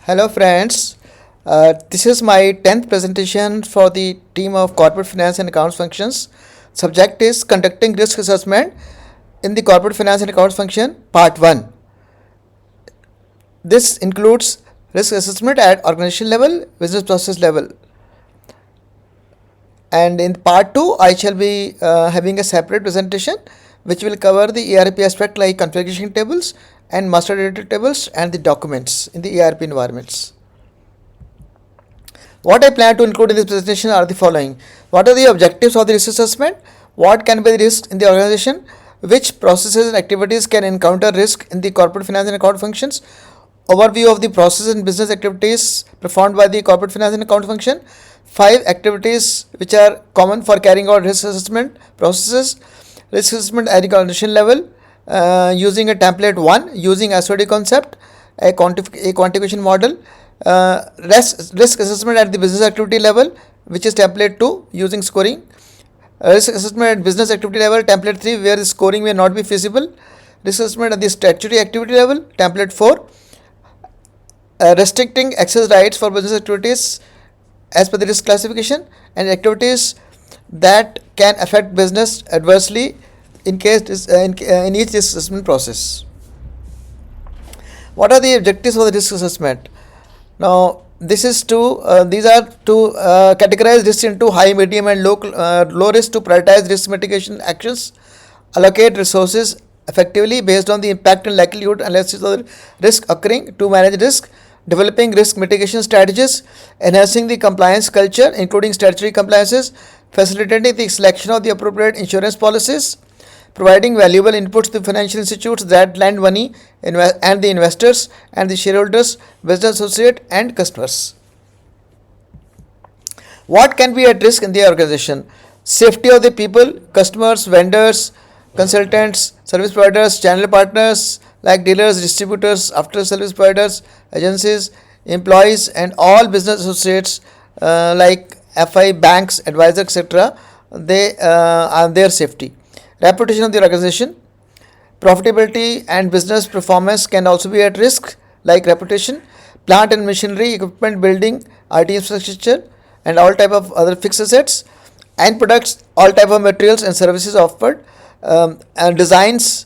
Hello friends, this is my 10th presentation for the team of Corporate Finance and Accounts Functions. Subject is Conducting Risk Assessment in the Corporate Finance and Accounts Function, Part 1. This includes risk assessment at organization level, business process level. And in Part 2, I shall be having a separate presentation which will cover the ERP aspect like configuration tables and master data tables and the documents in the ERP environments. What I plan to include in this presentation are the following. What are the objectives of the risk assessment? What can be the risk in the organization? Which processes and activities can encounter risk in the corporate finance and account functions? Overview of the process and business activities performed by the corporate finance and account function. 5 activities which are common for carrying out risk assessment processes. Risk assessment at the organization level using a template 1, using SOD concept, a quantification model. Risk assessment at the business activity level, which is template 2, using scoring. Risk assessment at business activity level, template 3, where the scoring may not be feasible. Risk assessment at the statutory activity level, template 4. Restricting access rights for business activities as per the risk classification, and activities that can affect business adversely in case in each risk assessment process. What are the objectives of the risk assessment? Now, these are to categorize risks into high, medium, and low risk, to prioritize risk mitigation actions, allocate resources effectively based on the impact and likelihood analysis of the risk occurring, to manage risk, developing risk mitigation strategies, enhancing the compliance culture, including statutory compliances, facilitating the selection of the appropriate insurance policies, providing valuable inputs to financial institutes that lend money and the investors and the shareholders, business associates and customers. What can be at risk in the organization? Safety of the people, customers, vendors, consultants, service providers, channel partners like dealers, distributors, after service providers, agencies, employees and all business associates like FI, banks, advisors, etc. They are their safety. Reputation of the organization, profitability and business performance can also be at risk, like reputation, plant and machinery, equipment, building, IT infrastructure, and all type of other fixed assets, and products, all type of materials and services offered, and designs,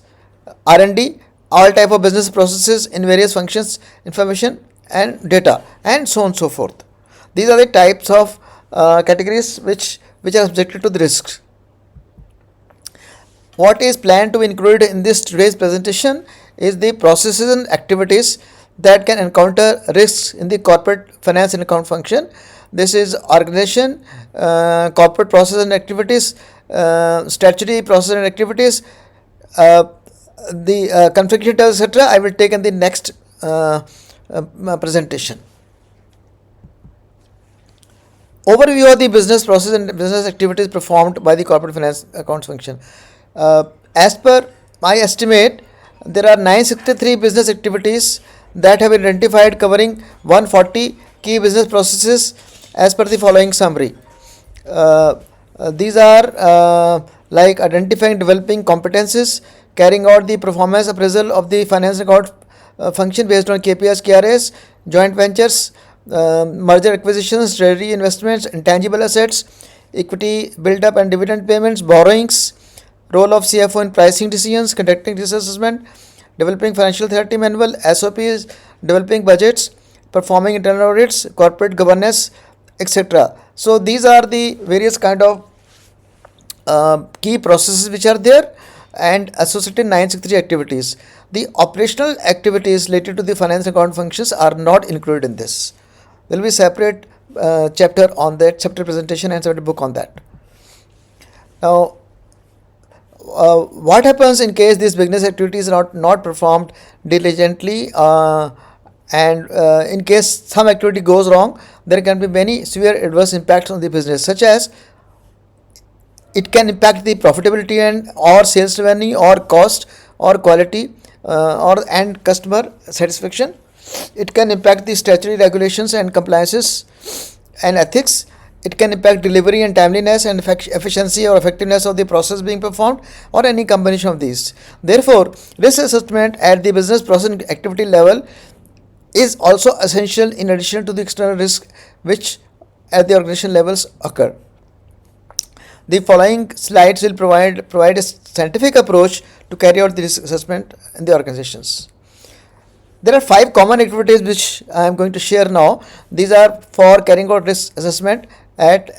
R&D, all type of business processes in various functions, information and data, and so on and so forth. These are the types of categories which are subjected to the risks. What is planned to be included in this today's presentation is the processes and activities that can encounter risks in the corporate finance and account function. This is organization, corporate process and activities, statutory process and activities, the configuration, etc. I will take in the next presentation. Overview of the business process and business activities performed by the corporate finance accounts function. As per my estimate, there are 963 business activities that have been identified, covering 140 key business processes as per the following summary. These are like identifying, developing competencies, carrying out the performance appraisal of the finance account function based on KPIs, KRAs, joint ventures, merger acquisitions, treasury investments, intangible assets, equity build-up and dividend payments, borrowings, role of CFO in pricing decisions, conducting risk assessment, developing financial authority manual, SOPs, developing budgets, performing internal audits, corporate governance, etc. So these are the various kind of key processes which are there and associated 963 activities. The operational activities related to the finance account functions are not included in this. There will be separate chapter on that, chapter presentation and separate book on that. Now, what happens in case these business activities are not performed diligently, and in case some activity goes wrong, there can be many severe adverse impacts on the business, such as it can impact the profitability and or sales revenue or cost or quality and customer satisfaction. It can impact the statutory regulations and compliances and ethics. It can impact delivery and timeliness and efficiency or effectiveness of the process being performed, or any combination of these. Therefore, risk assessment at the business process activity level is also essential in addition to the external risk which at the organization levels occur. The following slides will provide a scientific approach to carry out the risk assessment in the organizations. There are 5 common activities which I am going to share now. These are for carrying out risk assessment at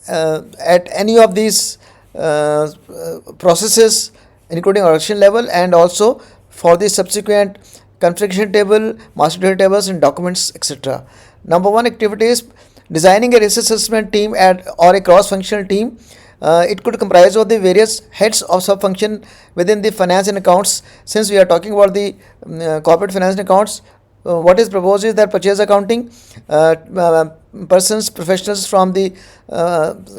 any of these processes, including organization level, and also for the subsequent configuration table, master data tables, and documents, etc. Number 1 activity is designing a risk assessment team or a cross-functional team. It could comprise of the various heads of sub-function within the finance and accounts. Since we are talking about the corporate finance and accounts, what is proposed is that purchase accounting, professionals from the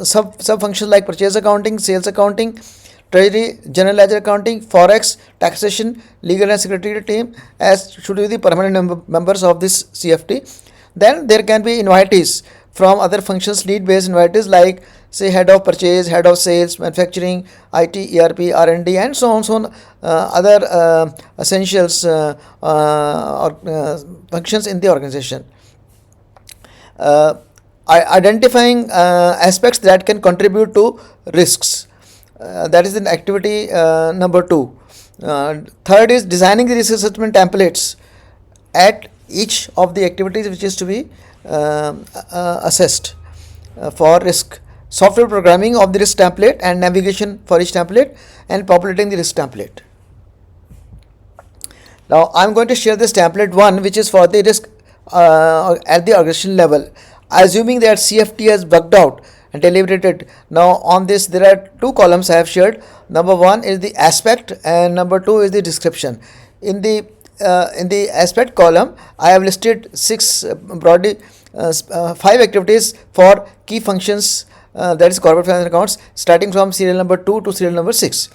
sub-functions like purchase accounting, sales accounting, treasury, general ledger accounting, forex, taxation, legal and secretarial team as should be the permanent members of this CFT. Then there can be invitees from other functions, lead-based invitees like say head of purchase, head of sales, manufacturing, IT, ERP, R&D, and so on, other essentials functions in the organization. Identifying aspects that can contribute to risks. That is in activity number 2. Third is designing the risk assessment templates at each of the activities which is to be assessed for risk. Software programming of the risk template and navigation for each template, and populating the risk template. Now I am going to share this template 1, which is for the risk at the organization level, assuming that CFT has worked out and deliberated. Now on this there are 2 columns I have shared. Number 1 is the aspect and number 2 is the description. In the aspect column I have listed 6 broadly 5 activities for key functions, that is corporate finance accounts, starting from serial number 2 to serial number 6.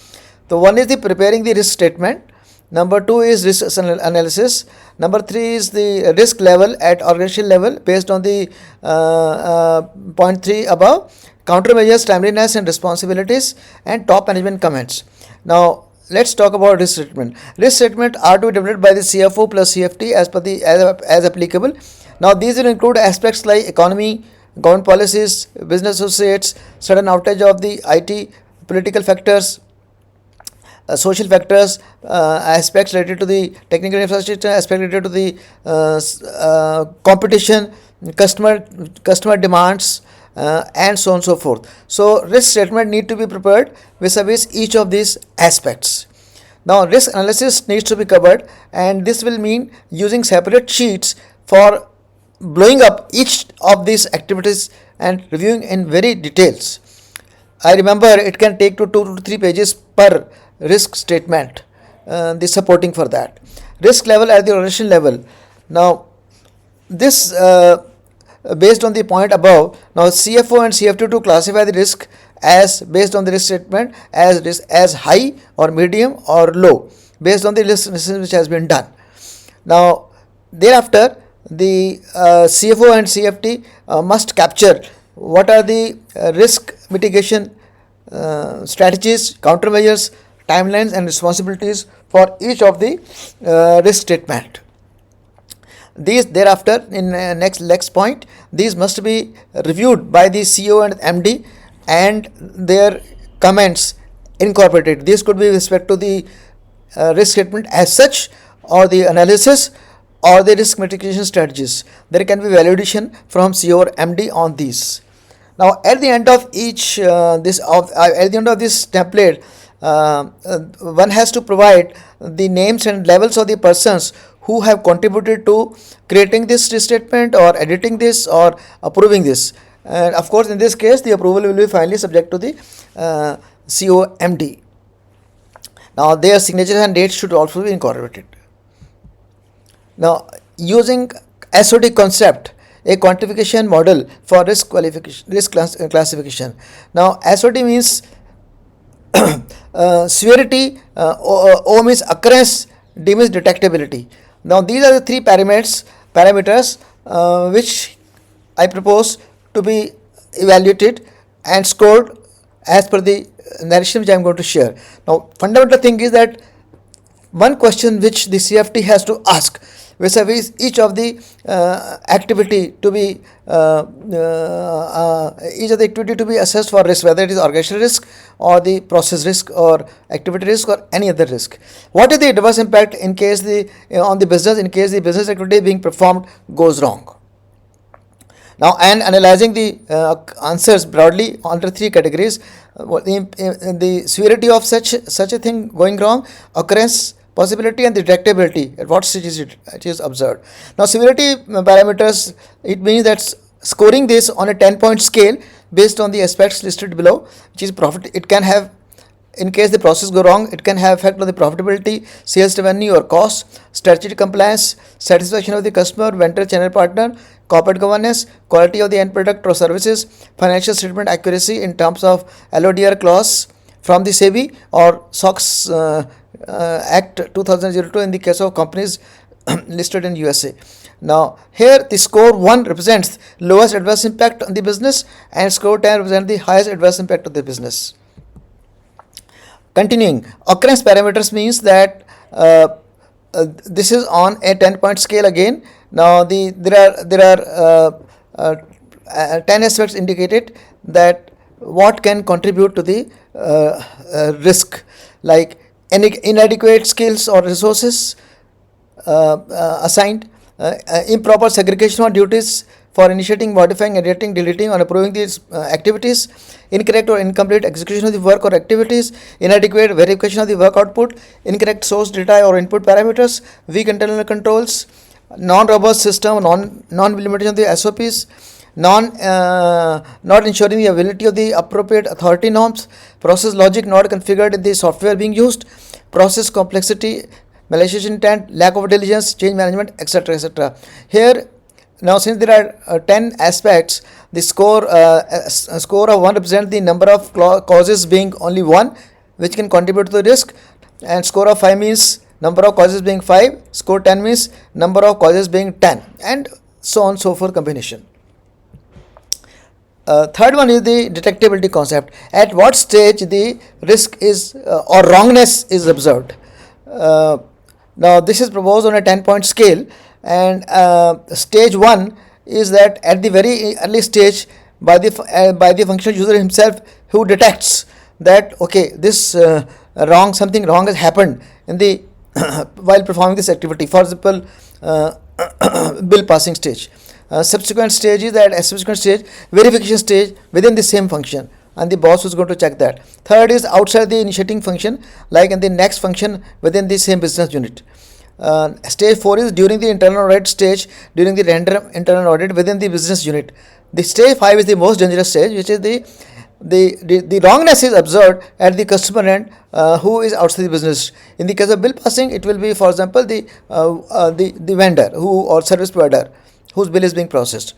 So one is the preparing the risk statement, number 2 is risk analysis, number 3 is the risk level at organization level based on the point 3 above, countermeasures, timeliness and responsibilities, and top management comments. Now let's talk about risk statement. Risk statement are to be developed by the CFO plus CFT as applicable. Now these will include aspects like economy, government policies, business associates, sudden outage of the IT, political factors, social factors, aspects related to the technical infrastructure, aspects related to the competition, customer demands, and so on and so forth. So risk statement need to be prepared vis-a-vis each of these aspects. Now risk analysis needs to be covered, and this will mean using separate sheets for blowing up each of these activities and reviewing in very details. I remember it can take to 2 to 3 pages per risk statement, the supporting for that. Risk level at the organization level. Now this based on the point above, now CFO and CFT to classify the risk as based on the risk statement as high or medium or low based on the risk which has been done. Now thereafter the CFO and CFT must capture what are the risk mitigation strategies, countermeasures, timelines and responsibilities for each of the risk statement. These thereafter in next point, these must be reviewed by the CEO and MD and their comments incorporated. This could be with respect to the risk statement as such, or the analysis, or the risk mitigation strategies. There can be validation from CEO or MD on these. Now at the end of each at the end of this template, one has to provide the names and levels of the persons who have contributed to creating this risk statement or editing this or approving this. And of course in this case the approval will be finally subject to the CEO MD. Now their signatures and dates should also be incorporated. Now using SOD concept, a quantification model for risk classification. Now SOD means severity, O means occurrence, D means detectability. Now these are the 3 parameters which I propose to be evaluated and scored as per the narration which I am going to share. Now fundamental thing is that one question which the CFT has to ask vis-a-vis each of the activity to be assessed for risk, whether it is organizational risk or the process risk or activity risk or any other risk. What is the adverse impact in case on the business in case the business activity being performed goes wrong? Now, and analyzing the answers broadly under three categories: the severity of such a thing going wrong, occurrence, possibility, and the detectability. At what stage it is observed. Now, severity parameters, it means that scoring this on a 10-point scale based on the aspects listed below, which is profit. It can have, in case the process go wrong, it can have effect on the profitability, sales revenue or cost, strategic compliance, satisfaction of the customer, vendor, channel partner, corporate governance, quality of the end product or services, financial statement accuracy in terms of LODR clause from the SEBI or SOX Act 2002 in the case of companies listed in USA. Now, here the score 1 represents lowest adverse impact on the business and score 10 represents the highest adverse impact of the business. Continuing, occurrence parameters means that this is on a 10-point scale again. Now, there are 10 aspects indicated that what can contribute to the risk, like inadequate skills or resources assigned, improper segregation of duties for initiating, modifying, editing, deleting, or approving these activities, incorrect or incomplete execution of the work or activities, inadequate verification of the work output, incorrect source data or input parameters, weak internal controls, non-robust system, non-implementation of the SOPs, not ensuring the availability of the appropriate authority norms, process logic not configured in the software being used, process complexity, malicious intent, lack of diligence, change management, etc. etc. Here, now, since there are 10 aspects, the score of 1 represents the number of causes being only 1, which can contribute to the risk, and score of 5 means number of causes being 5, score 10 means number of causes being 10, and so on so forth combination. Third one is the detectability concept. At what stage the risk is or wrongness is observed. Now, this is proposed on a 10-point scale, and stage 1 is that at the very early stage by the functional user himself, who detects that okay, this something wrong has happened in the while performing this activity. For example, bill passing stage. Subsequent stage is that subsequent stage, verification stage within the same function, and the boss is going to check that. Third is outside the initiating function, like in the next function within the same business unit. Stage 4 is during the internal audit stage, during the random internal audit within the business unit. The stage 5 is the most dangerous stage, which is the wrongness is observed at the customer end, who is outside the business. In the case of bill passing, it will be, for example, the vendor or service provider whose bill is being processed.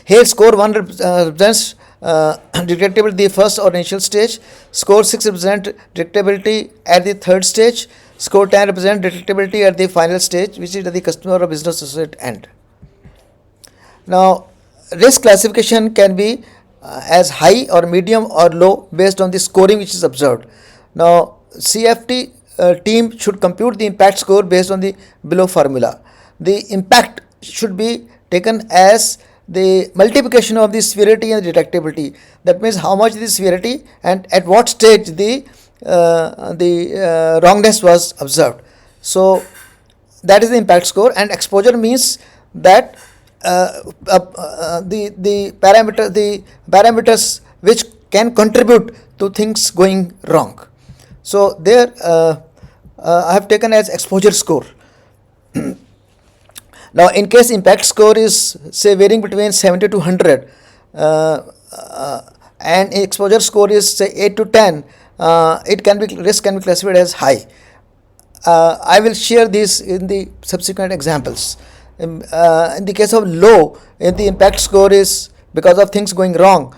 Here, score 1 represents detectability the first or initial stage. Score 6 represents detectability at the third stage. Score 10 represents detectability at the final stage, which is at the customer or business associate end. Now, risk classification can be as high or medium or low based on the scoring which is observed. Now, CFT team should compute the impact score based on the below formula. The impact should be taken as the multiplication of the severity and the detectability. That means how much is the severity and at what stage the wrongness was observed. So that is the impact score, and exposure means that the parameters which can contribute to things going wrong. So there I have taken as exposure score. Now, in case impact score is say varying between 70 to 100 and exposure score is say 8 to 10, risk can be classified as high. I will share this in the subsequent examples. In the case of low, if the impact score is because of things going wrong,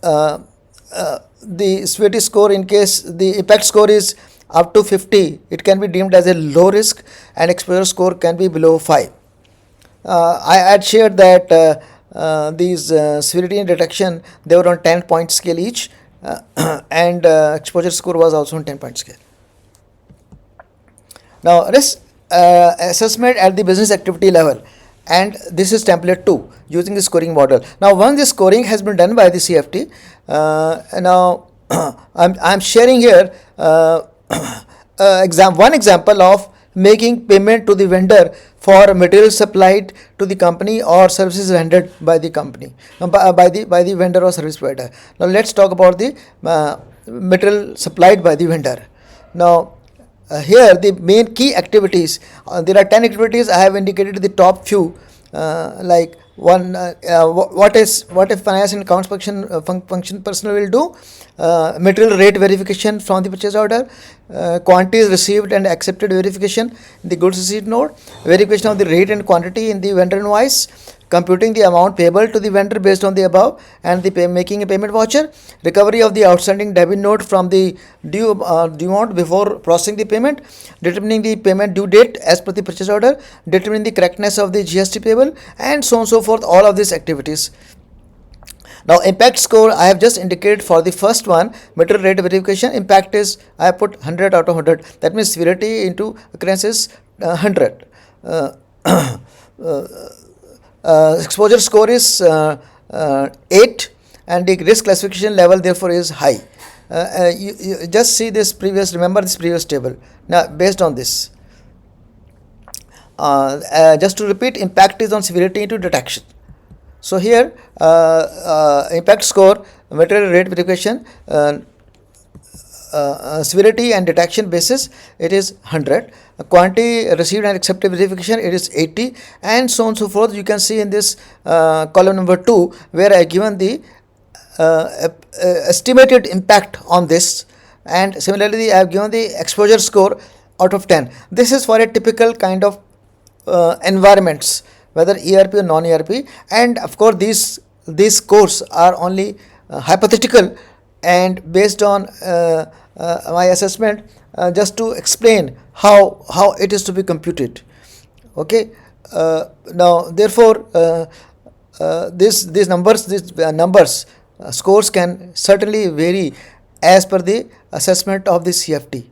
the severity score, in case the impact score is up to 50, it can be deemed as a low risk, and exposure score can be below 5. I had shared that these severity and detection, they were on 10-point scale each, and exposure score was also on 10-point scale. Now, risk assessment at the business activity level, and this is template 2 using the scoring model. Now once the scoring has been done by the CFT, now I'm sharing here one example of making payment to the vendor for material supplied to the company or services rendered by the company, by the vendor or service provider. Now let's talk about the material supplied by the vendor. Now here the main key activities, there are 10 activities. I have indicated the top few, like one, what if finance and accounts function personnel will do. Material rate verification from the purchase order, quantities received and accepted verification in the goods receipt note, verification of the rate and quantity in the vendor invoice, computing the amount payable to the vendor based on the above, and the making a payment voucher, recovery of the outstanding debit note from the due amount before processing the payment, determining the payment due date as per the purchase order, determining the correctness of the GST payable, and so on and so forth, all of these activities. Now impact score I have just indicated for the first one, material rate verification. Impact is, I have put 100 out of 100. That means severity into occurrence is 100. Exposure score is 8, and the risk classification level therefore is high. You just see this previous, remember this previous table. Now based on this, just to repeat, impact is on severity into detection. So here impact score, material rate verification, severity and detection basis, it is 100. Quantity received and accepted verification, it is 80, and so on and so forth. You can see in this column number 2 where I given the estimated impact on this, and similarly I have given the exposure score out of 10. This is for a typical kind of environments, whether ERP or non-ERP, and of course these scores are only hypothetical and based on my assessment, just to explain how it is to be computed. Okay, now therefore these numbers scores can certainly vary as per the assessment of the CFT,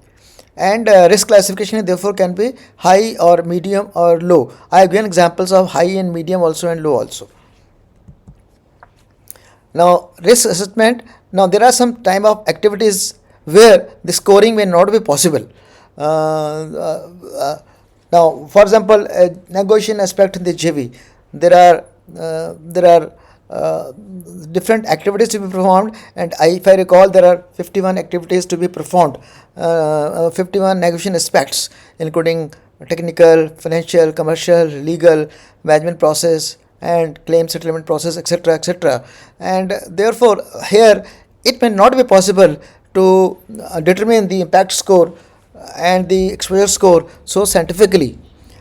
and risk classification therefore can be high or medium or low. I have given examples of high and medium also and low also. Now risk assessment, now there are some type of activities where the scoring may not be possible. Now for example, negotiation aspect in the JV, there are different activities to be performed, and if I recall, there are 51 activities to be performed, 51 negotiation aspects, including technical, financial, commercial, legal, management process, and claim settlement process, etc., etc. And therefore here it may not be possible to determine the impact score and the exposure score so scientifically.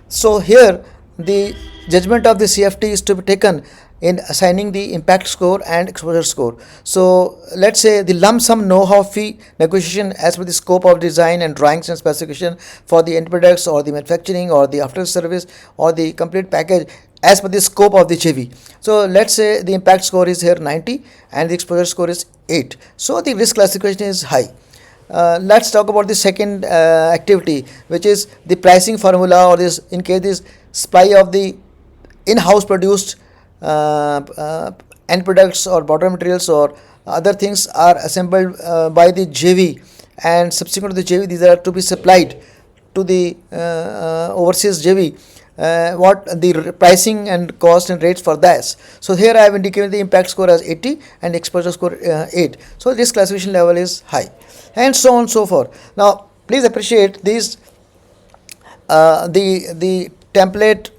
So here the judgment of the CFT is to be taken in assigning the impact score and exposure score. So let's say the lump sum know-how fee negotiation as per the scope of design and drawings and specification for the end products or the manufacturing or the after service or the complete package as per the scope of the JV. So let's say the impact score is here 90 and the exposure score is 8. So the risk classification is high. Let's talk about the second activity, which is the pricing formula, or this in case this supply of the in-house produced end products or bottom materials or other things are assembled by the JV, and subsequent to the JV these are to be supplied to the overseas JV. What the pricing and cost and rates for that. So here I have indicated the impact score as 80 and exposure score 8. So this classification level is high, and so on and so forth. Now please appreciate these the template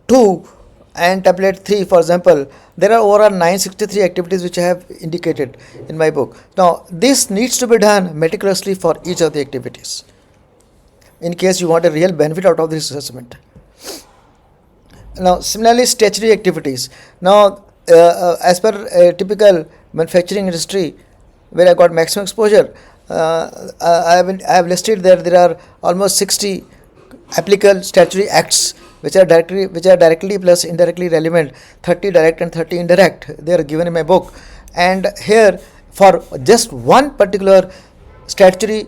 2 and template 3, for example, there are overall 963 activities which I have indicated in my book. Now this needs to be done meticulously for each of the activities in case you want a real benefit out of this assessment. Now similarly, statutory activities. Now as per a typical manufacturing industry where I got maximum exposure, I have listed there are almost 60 applicable statutory acts which are directly plus indirectly relevant, 30 direct and 30 indirect. They are given in my book, and here for just one particular statutory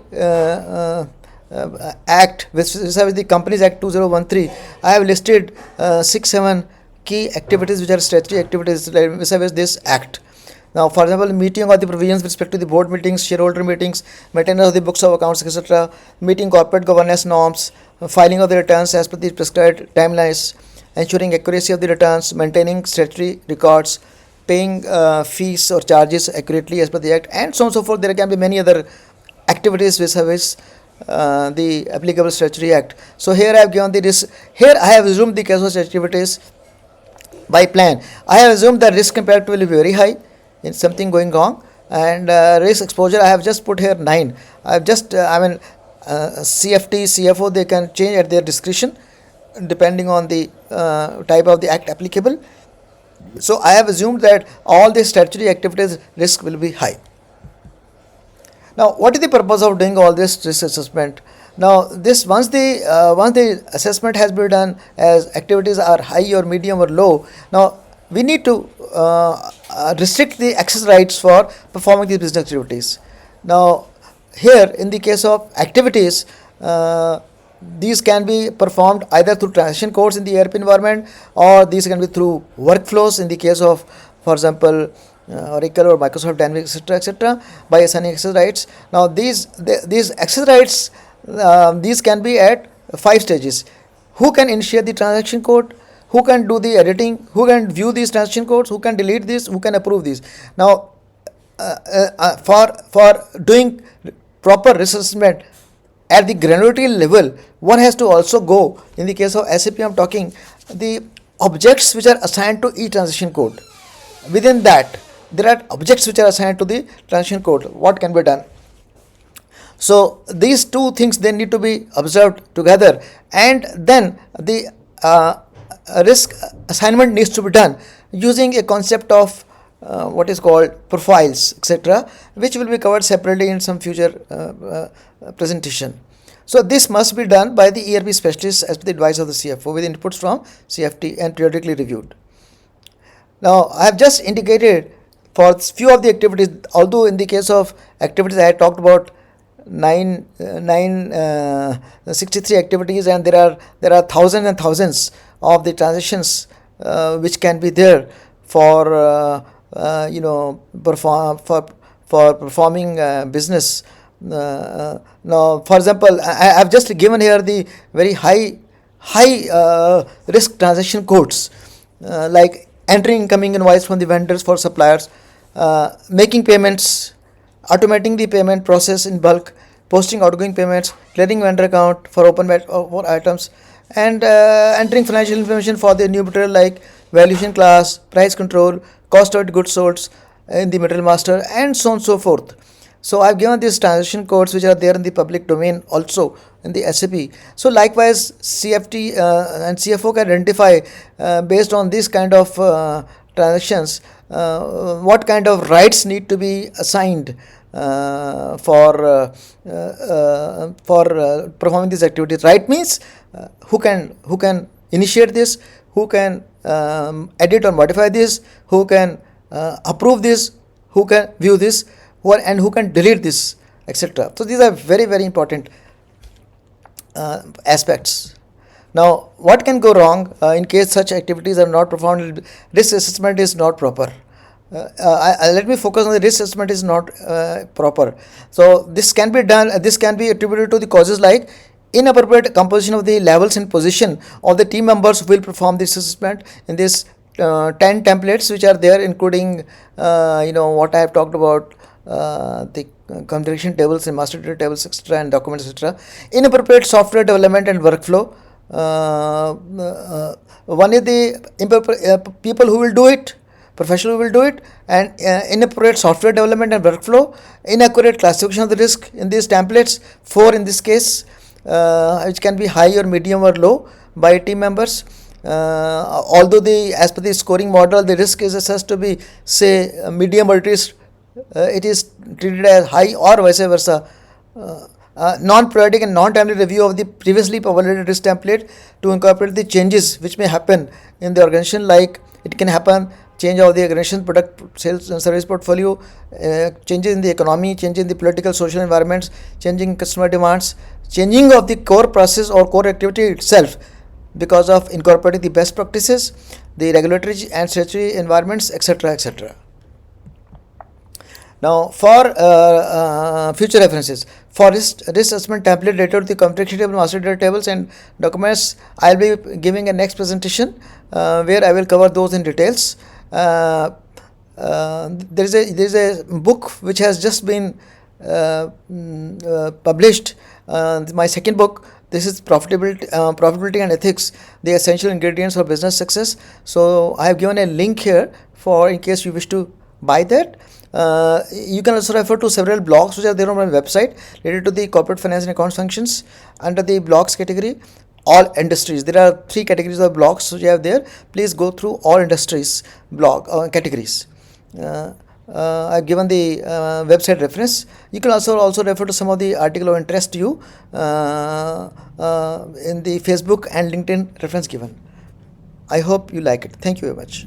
Act, which is the Companies Act 2013, I have listed 6-7 key activities which are statutory activities vis-a-vis this act. Now, for example, meeting of the provisions with respect to the board meetings, shareholder meetings, maintenance of the books of accounts, etc., meeting corporate governance norms, filing of the returns as per the prescribed timelines, ensuring accuracy of the returns, maintaining statutory records, paying fees or charges accurately as per the act, and so on and so forth. There can be many other activities vis-a-vis the applicable statutory act. So here I have given the risk. Here I have assumed the case of activities by plan. I have assumed that risk impact will be very high in something going wrong, and risk exposure I have just put here 9. I have just CFT, CFO, they can change at their discretion depending on the type of the act applicable. So I have assumed that all the statutory activities risk will be high. Now, what is the purpose of doing all this risk assessment? Now, this once the assessment has been done as activities are high or medium or low, now we need to restrict the access rights for performing these business activities. Now, here in the case of activities, these can be performed either through transaction codes in the ERP environment, or these can be through workflows in the case of, for example, Oracle or Microsoft Dynamics, etc., by assigning access rights. Now, these access rights, these can be at 5 stages. Who can initiate the transaction code? Who can do the editing? Who can view these transaction codes? Who can delete this? Who can approve these? Now, for doing proper risk assessment at the granularity level, one has to also go, in the case of SAP I am talking, the objects which are assigned to each transaction code. Within that, there are objects which are assigned to the transaction code. What can be done? So these two things, they need to be observed together, and then the risk assignment needs to be done using a concept of what is called profiles, etc., which will be covered separately in some future presentation. So this must be done by the ERP specialist as per the advice of the CFO with inputs from CFT and periodically reviewed. Now, I have just indicated for few of the activities, although in the case of activities I had talked about 63 activities, and there are thousands and thousands of the transactions which can be there for performing business. Now, for example, I have just given here the very high risk transaction codes, like entering incoming invoice from the vendors for suppliers, making payments, automating the payment process in bulk, posting outgoing payments, clearing vendor account for open for items, and entering financial information for the new material like valuation class, price control, cost of goods sold in the material master, and so on and so forth. So I have given these transaction codes which are there in the public domain also in the SAP. So likewise, CFT and CFO can identify based on this kind of transactions what kind of rights need to be assigned for performing these activities. Right means who can initiate this, who can edit or modify this, who can approve this, who can view this, and who can delete this, etc. So these are very, very important aspects. Now, what can go wrong in case such activities are not performed? Risk assessment is not proper. Let me focus on the risk assessment is not proper. So this can be done. This can be attributed to the causes like inappropriate composition of the levels and position of the team members who will perform this assessment in this 10 templates which are there, including what I have talked about, the configuration tables and master data tables, etc., and documents, etc. Inappropriate software development and workflow. One is the people who will do it, professional who will do it, and inappropriate software development and workflow, inaccurate classification of the risk in these templates, 4 in this case, which can be high or medium or low by team members. Although as per the scoring model, the risk is assessed to be, say, medium, or it is treated as high, or vice versa. Non-periodic and non-timely review of the previously populated risk template to incorporate the changes which may happen in the organization, like it can happen change of the organization, product, sales and service portfolio, changes in the economy, changes in the political, social environments, changing customer demands, changing of the core process or core activity itself because of incorporating the best practices, the regulatory and statutory environments, etc., etc. Now, for future references, for risk assessment template related to the complexity table, master data tables, and documents, I will be giving a next presentation where I will cover those in details. There is a book which has just been published. My second book. This is profitability and ethics, the essential ingredients for business success. So I have given a link here for in case you wish to buy that. You can also refer to several blogs which are there on my website related to the corporate finance and accounts functions. Under the blogs category, all industries, there are 3 categories of blogs which you have there. Please go through all industries blog categories. I've given the website reference. You can also refer to some of the article of interest to you in the Facebook and LinkedIn reference given. I hope you like it. Thank you very much.